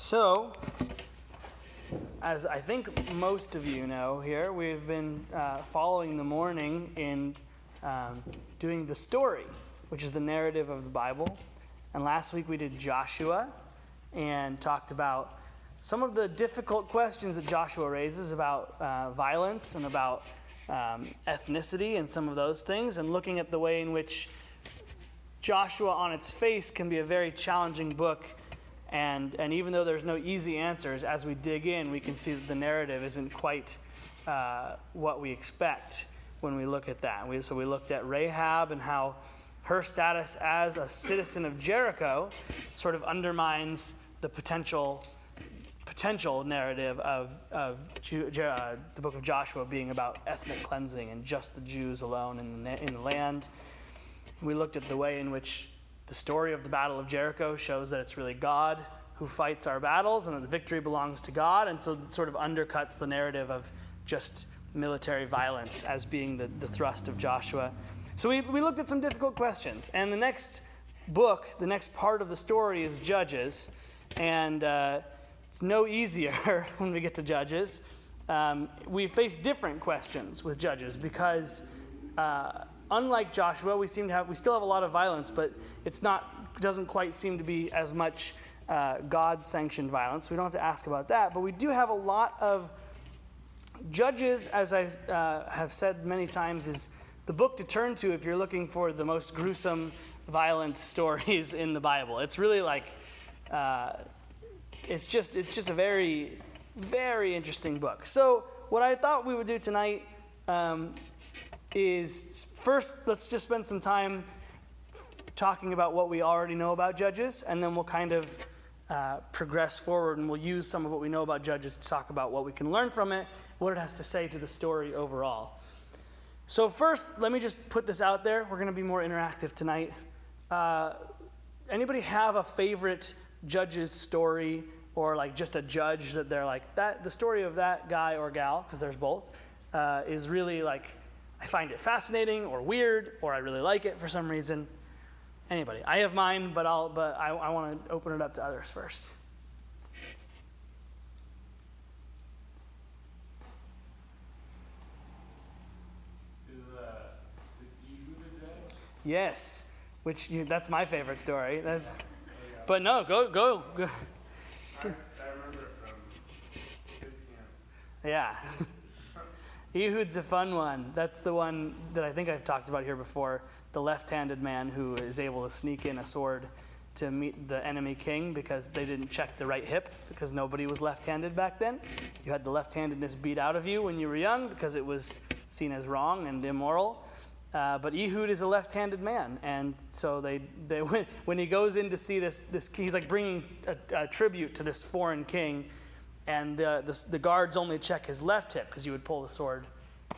So, as I think most of you know here, we've been following the morning in doing the story, which is the narrative of the Bible. And last week we did Joshua and talked about some of the difficult questions that Joshua raises about violence and about ethnicity and some of those things, and looking at the way in which Joshua on its face can be a very challenging book. And even though there's no easy answers, as we dig in, we can see that the narrative isn't quite what we expect when we look at that. So we looked at Rahab and how her status as a citizen of Jericho sort of undermines the potential narrative of the book of Joshua being about ethnic cleansing and just the Jews alone in the land. We looked at the way in which the story of the Battle of Jericho shows that it's really God who fights our battles and that the victory belongs to God, and so it sort of undercuts the narrative of just military violence as being the thrust of Joshua. So we looked at some difficult questions, and the next book, the next part of the story is Judges, and it's no easier when we get to Judges. We face different questions with Judges because unlike Joshua, we still have a lot of violence, but doesn't quite seem to be as much God-sanctioned violence. We don't have to ask about that, but we do have a lot of Judges, as I have said many times, is the book to turn to if you're looking for the most gruesome, violent stories in the Bible. It's really like it's just a very, very interesting book. So what I thought we would do tonight is first, let's just spend some time talking about what we already know about Judges, and then we'll kind of progress forward, and we'll use some of what we know about Judges to talk about what we can learn from it, what it has to say to the story overall. So first, let me just put this out there. We're going to be more interactive tonight. Anybody have a favorite Judges story, or like just a judge that they're like, the story of that guy or gal, because there's both, is really like, I find it fascinating or weird, or I really like it for some reason? Anybody? I have mine, but I want to open it up to others first. Yes, that's my favorite story. But no, go. I remember it from Kids Camp. Yeah. Ehud's a fun one. That's the one that I think I've talked about here before. The left-handed man who is able to sneak in a sword to meet the enemy king because they didn't check the right hip, because nobody was left-handed back then. You had the left-handedness beat out of you when you were young because it was seen as wrong and immoral. But Ehud is a left-handed man, and so they when he goes in to see this he's like bringing a tribute to this foreign king, and the guards only check his left hip because you would pull the sword.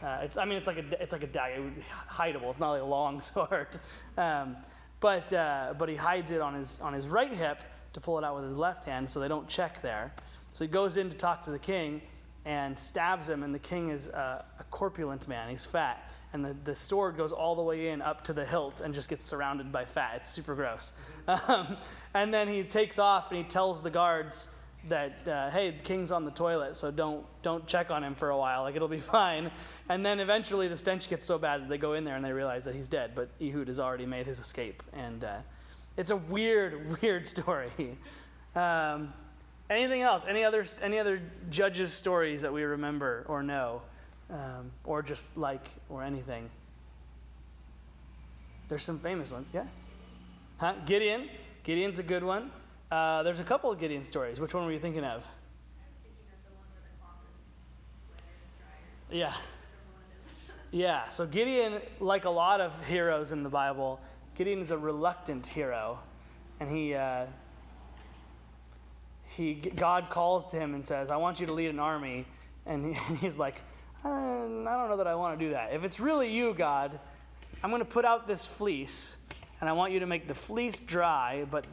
It's like a dagger, hideable. It's not like a long sword, but he hides it on his right hip to pull it out with his left hand, so they don't check there. So he goes in to talk to the king and stabs him, and the king is a corpulent man. He's fat. And the sword goes all the way in up to the hilt and just gets surrounded by fat. It's super gross. And then he takes off and he tells the guards that, hey, the king's on the toilet, so don't check on him for a while. Like, it'll be fine. And then eventually the stench gets so bad that they go in there and they realize that he's dead. But Ehud has already made his escape. And it's a weird, weird story. Anything else? Any other Judges stories that we remember or know? Or just like, or anything. There's some famous ones, yeah? Gideon. Gideon's a good one. There's a couple of Gideon stories. Which one were you thinking of? I was thinking of the ones where the cloth is wetter and drier. Yeah. So Gideon, like a lot of heroes in the Bible, Gideon is a reluctant hero, and God calls to him and says, "I want you to lead an army," and he's like, I don't know that I want to do that. If it's really you, God, I'm going to put out this fleece, and I want you to make the fleece dry, but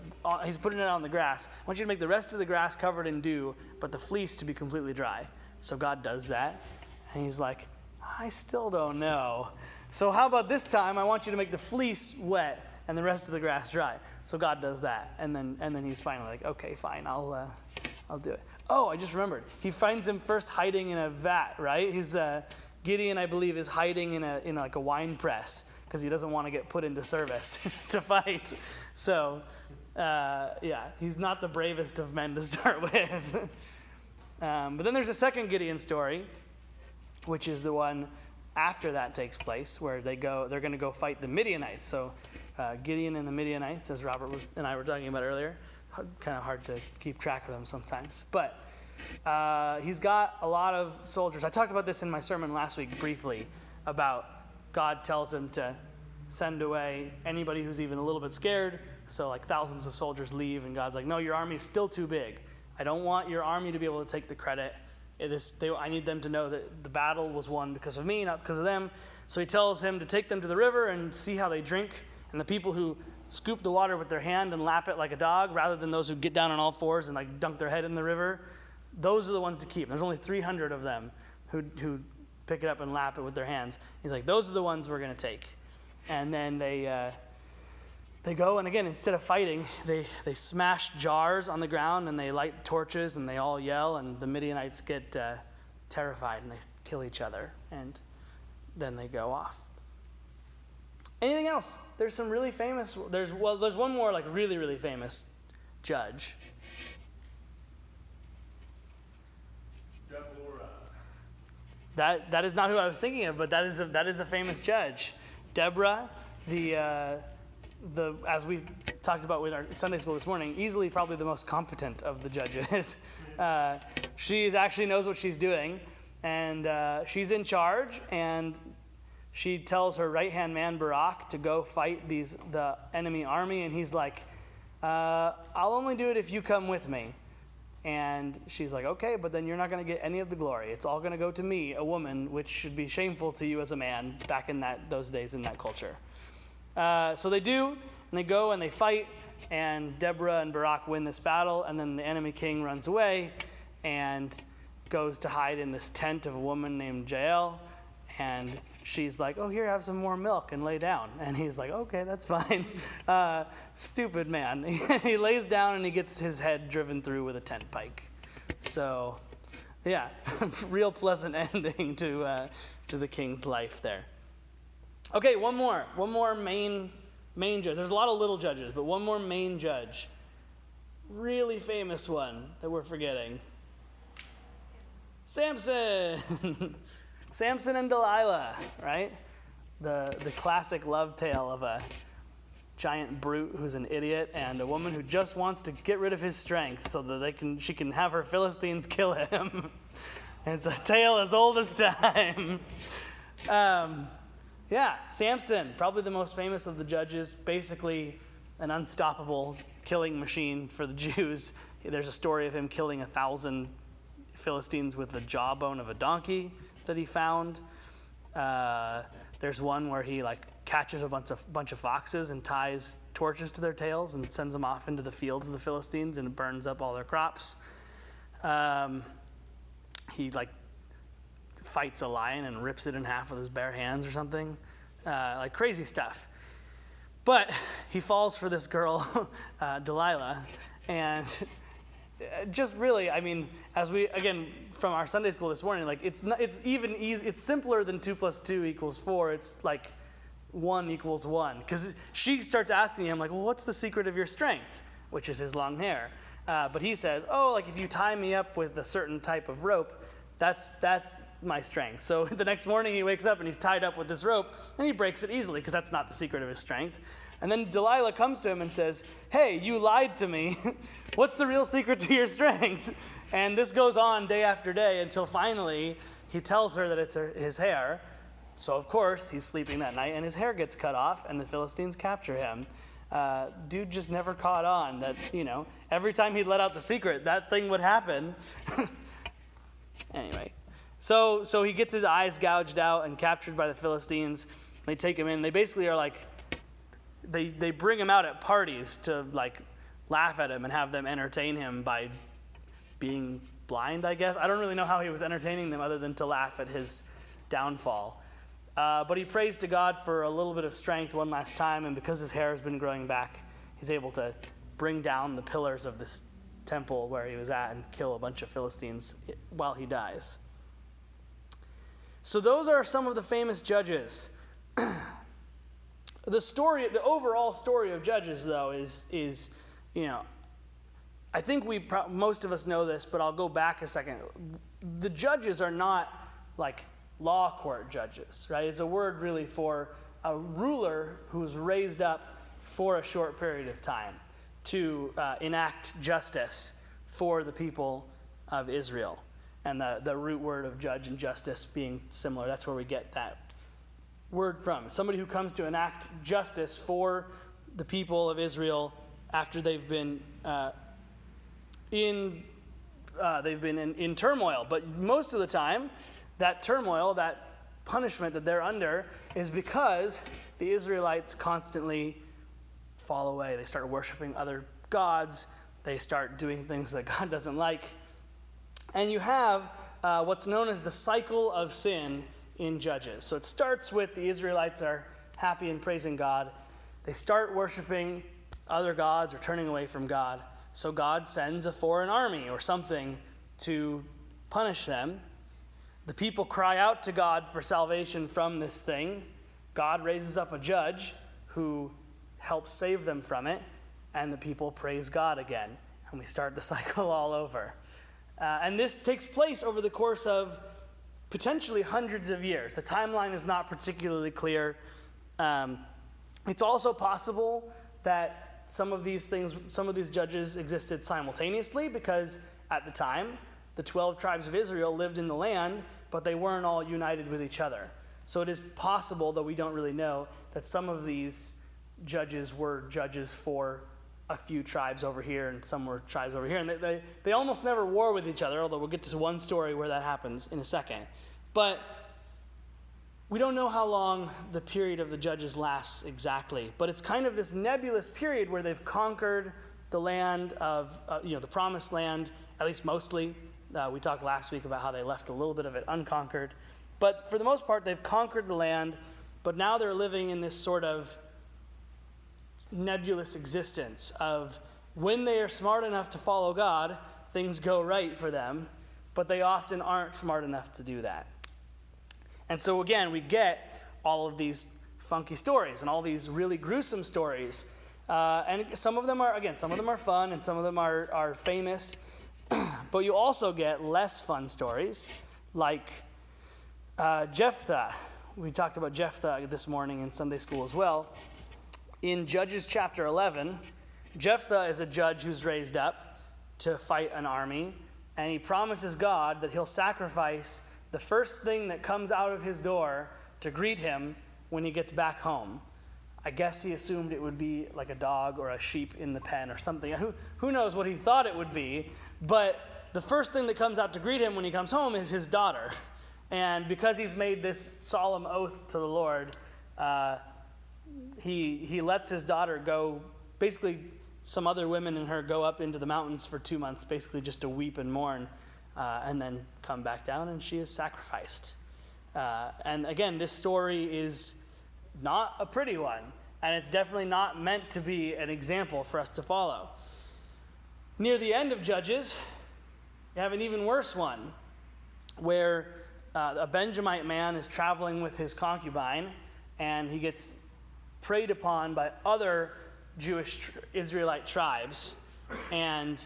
he's putting it on the grass. I want you to make the rest of the grass covered in dew, but the fleece to be completely dry. So God does that, and he's like, I still don't know. So how about this time, I want you to make the fleece wet and the rest of the grass dry. So God does that, and then he's finally like, okay, fine, I'll I'll do it. Oh, I just remembered. He finds him first hiding in a vat, right? He's Gideon, I believe, is hiding in like a wine press because he doesn't want to get put into service to fight. So, yeah, he's not the bravest of men to start with. But then there's a second Gideon story, which is the one after that takes place, where they're going to go fight the Midianites. So Gideon and the Midianites, as Robert and I were talking about earlier, kind of hard to keep track of them sometimes. But he's got a lot of soldiers. I talked about this in my sermon last week briefly, about God tells him to send away anybody who's even a little bit scared. So like thousands of soldiers leave, and God's like, no, your army is still too big. I don't want your army to be able to take the credit. I need them to know that the battle was won because of me, not because of them. So he tells him to take them to the river and see how they drink. And the people who scoop the water with their hand and lap it like a dog, rather than those who get down on all fours and like dunk their head in the river, those are the ones to keep. There's only 300 of them who pick it up and lap it with their hands. He's like, those are the ones we're going to take. And then they go, and again, instead of fighting, they smash jars on the ground, and they light torches, and they all yell, and the Midianites get terrified, and they kill each other, and then they go off. Anything else? There's some really famous, there's one more like really, really famous judge. Deborah. That is not who I was thinking of, but that is a famous judge. Deborah, as we talked about with our Sunday school this morning, easily probably the most competent of the judges. She actually knows what she's doing, and she's in charge, and she tells her right-hand man, Barak, to go fight the enemy army, and he's like, I'll only do it if you come with me. And she's like, okay, but then you're not going to get any of the glory. It's all going to go to me, a woman, which should be shameful to you as a man back in those days in that culture. So they do, and they go and they fight, and Deborah and Barak win this battle, and then the enemy king runs away and goes to hide in this tent of a woman named Jael, and she's like, oh, here, have some more milk and lay down. And he's like, okay, that's fine. Stupid man. He lays down and he gets his head driven through with a tent pike. So, yeah, real pleasant ending to the king's life there. Okay, one more main judge. There's a lot of little judges, but one more main judge. Really famous one that we're forgetting. Samson. Samson and Delilah, right? The classic love tale of a giant brute who's an idiot and a woman who just wants to get rid of his strength so that she can have her Philistines kill him. And it's a tale as old as time. Yeah, Samson, probably the most famous of the judges, basically an unstoppable killing machine for the Jews. There's a story of him killing 1,000 Philistines with the jawbone of a donkey that he found. There's one where he catches a bunch of foxes and ties torches to their tails and sends them off into the fields of the Philistines and burns up all their crops. He fights a lion and rips it in half with his bare hands or something. Crazy stuff. But he falls for this girl, Delilah, and just really, as we, again, from our Sunday school this morning, it's even easy. It's simpler than 2 + 2 = 4. It's 1 = 1. Because she starts asking him, well, what's the secret of your strength? Which is his long hair. But he says, if you tie me up with a certain type of rope, that's my strength. So the next morning he wakes up and he's tied up with this rope, and he breaks it easily because that's not the secret of his strength. And then Delilah comes to him and says, hey, you lied to me. What's the real secret to your strength? And this goes on day after day until finally he tells her that it's his hair. So, of course, he's sleeping that night and his hair gets cut off and the Philistines capture him. Dude just never caught on that, every time he'd let out the secret, that thing would happen. Anyway, so he gets his eyes gouged out and captured by the Philistines. They take him in. They basically are they bring him out at parties to laugh at him and have them entertain him by being blind, I guess. I don't really know how he was entertaining them other than to laugh at his downfall. But he prays to God for a little bit of strength one last time, and because his hair has been growing back, he's able to bring down the pillars of this temple where he was at and kill a bunch of Philistines while he dies. So those are some of the famous judges. The overall story of Judges, though, is I think most of us know this, but I'll go back a second. The judges are not like law court judges, right? It's a word really for a ruler who's raised up for a short period of time to enact justice for the people of Israel. And the root word of judge and justice being similar, that's where we get that word from. Somebody who comes to enact justice for the people of Israel after they've been in turmoil. But most of the time, that turmoil, that punishment that they're under, is because the Israelites constantly fall away. They start worshiping other gods. They start doing things that God doesn't like. And you have what's known as the cycle of sin in Judges. So it starts with the Israelites are happy and praising God. They start worshiping other gods or turning away from God. So God sends a foreign army or something to punish them. The people cry out to God for salvation from this thing. God raises up a judge who helps save them from it, and the people praise God again. And we start the cycle all over. And this takes place over the course of potentially hundreds of years. The timeline is not particularly clear. It's also possible that some of these judges existed simultaneously, because at the time, the 12 tribes of Israel lived in the land, but they weren't all united with each other. So it is possible, though we don't really know, that some of these judges were judges for a few tribes over here, and some were tribes over here. And they almost never war with each other, although we'll get to one story where that happens in a second. But we don't know how long the period of the judges lasts exactly. But it's kind of this nebulous period where they've conquered the land of, the promised land, at least mostly. We talked last week about how they left a little bit of it unconquered. But for the most part, they've conquered the land, but now they're living in this sort of nebulous existence of when they are smart enough to follow God, things go right for them, but they often aren't smart enough to do that. And so again, we get all of these funky stories and all these really gruesome stories. And some of them are fun and some of them are famous. But you also get less fun stories like Jephthah. We talked about Jephthah this morning in Sunday school as well. In Judges chapter 11, Jephthah is a judge who's raised up to fight an army, and he promises God that he'll sacrifice the first thing that comes out of his door to greet him when he gets back home. I guess he assumed it would be like a dog or a sheep in the pen or something. Who knows what he thought it would be, but the first thing that comes out to greet him when he comes home is his daughter. And because he's made this solemn oath to the Lord, he lets his daughter go, basically some other women and her go up into the mountains for 2 months, basically just to weep and mourn, and then come back down, and she is sacrificed. And again, this story is not a pretty one, and it's definitely not meant to be an example for us to follow. Near the end of Judges, you have an even worse one, where a Benjamite man is traveling with his concubine, and he gets preyed upon by other Jewish Israelite tribes, and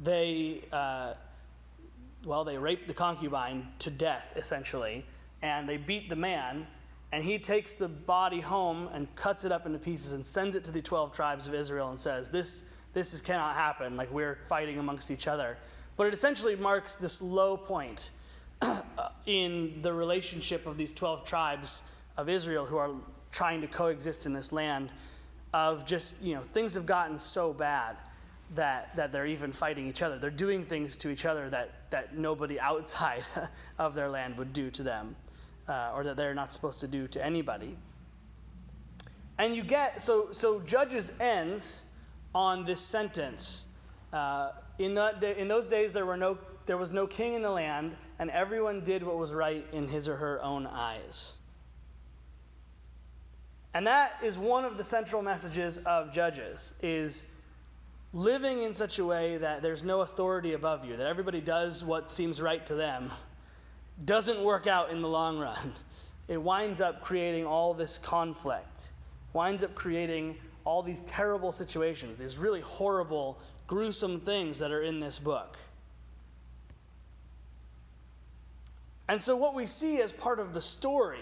they rape the concubine to death, essentially, and they beat the man, and he takes the body home and cuts it up into pieces and sends it to the 12 tribes of Israel and says, this cannot happen, like we're fighting amongst each other. But it essentially marks this low point in the relationship of these 12 tribes of Israel who are trying to coexist in this land, of just, things have gotten so bad that they're even fighting each other. They're doing things to each other that nobody outside of their land would do to them, or that they're not supposed to do to anybody. And you get, so Judges ends on this sentence. In those days there was no king in the land, and everyone did what was right in his or her own eyes. And that is one of the central messages of Judges, is living in such a way that there's no authority above you, that everybody does what seems right to them, doesn't work out in the long run. It winds up creating all this conflict, winds up creating all these terrible situations, these really horrible, gruesome things that are in this book. And so what we see as part of the story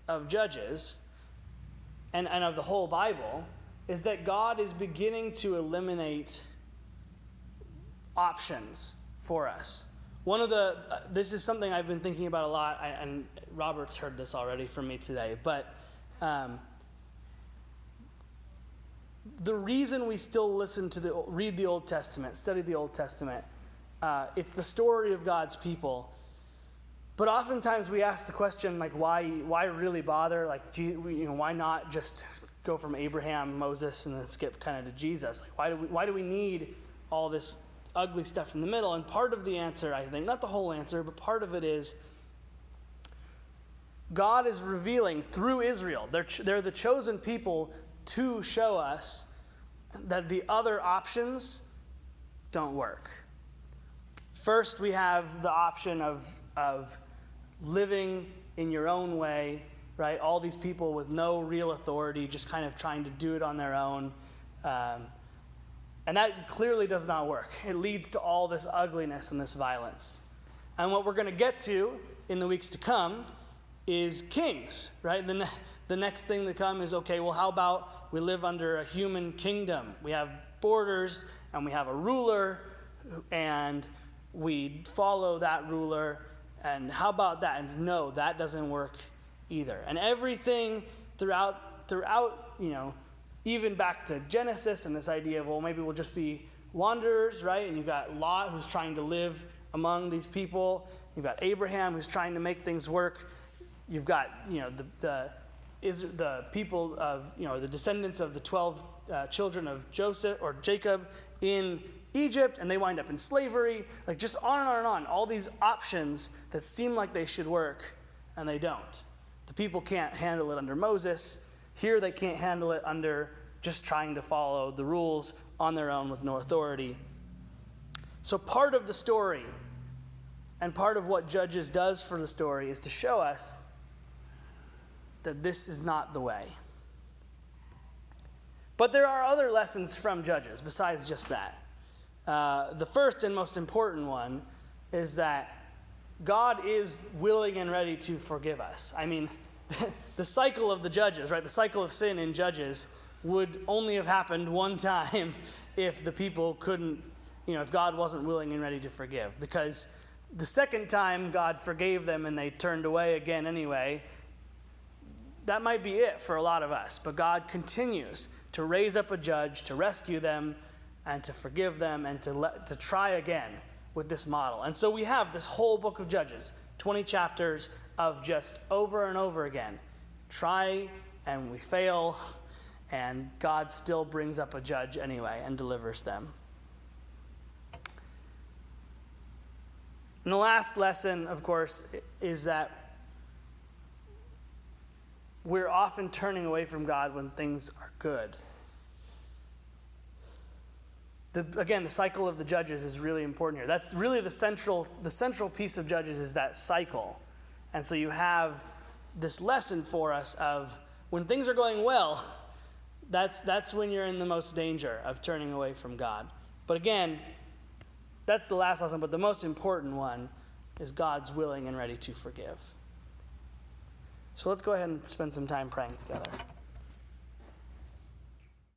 of Judges and of the whole Bible is that God is beginning to eliminate options for us. This is something I've been thinking about a lot, and Robert's heard this already from me today, but the reason we still read the Old Testament, study the Old Testament, it's the story of God's people. But oftentimes we ask the question, like, why really bother? Like, why not just go from Abraham, Moses, and then skip kind of to Jesus? Like, why do we need all this ugly stuff in the middle? And part of the answer, I think, not the whole answer, but part of it is God is revealing through Israel. They're the chosen people to show us that the other options don't work. First, we have the option of living in your own way, right? All these people with no real authority, just kind of trying to do it on their own. And that clearly does not work. It leads to all this ugliness and this violence. And what we're going to get to in the weeks to come is kings, right? The next thing to come is, okay, well, how about we live under a human kingdom? We have borders, and we have a ruler, and we follow that ruler. And how about that? And no, that doesn't work either. And everything throughout, even back to Genesis and this idea of, well, maybe we'll just be wanderers, right? And you've got Lot, who's trying to live among these people. You've got Abraham, who's trying to make things work. You've got, the people of, the descendants of the 12 children of Joseph or Jacob in Egypt, and they wind up in slavery, like just on and on and on. All these options that seem like they should work, and they don't. The people can't handle it under Moses. Here they can't handle it under just trying to follow the rules on their own with no authority. So part of the story, and part of what Judges does for the story, is to show us that this is not the way. But there are other lessons from Judges besides just that. The first and most important one is that God is willing and ready to forgive us. I mean, the cycle of the Judges, right? The cycle of sin in Judges would only have happened one time if the people couldn't, if God wasn't willing and ready to forgive. Because the second time God forgave them and they turned away again anyway, that might be it for a lot of us. But God continues to raise up a judge to rescue them and to forgive them and to try again with this model. And so we have this whole book of Judges, 20 chapters of just over and over again. Try and we fail, and God still brings up a judge anyway and delivers them. And the last lesson, of course, is that we're often turning away from God when things are good. Again, the cycle of the Judges is really important here. That's really the central piece of Judges is that cycle. And so you have this lesson for us of when things are going well, that's when you're in the most danger of turning away from God. But again, that's the last lesson, but the most important one is God's willing and ready to forgive. So let's go ahead and spend some time praying together.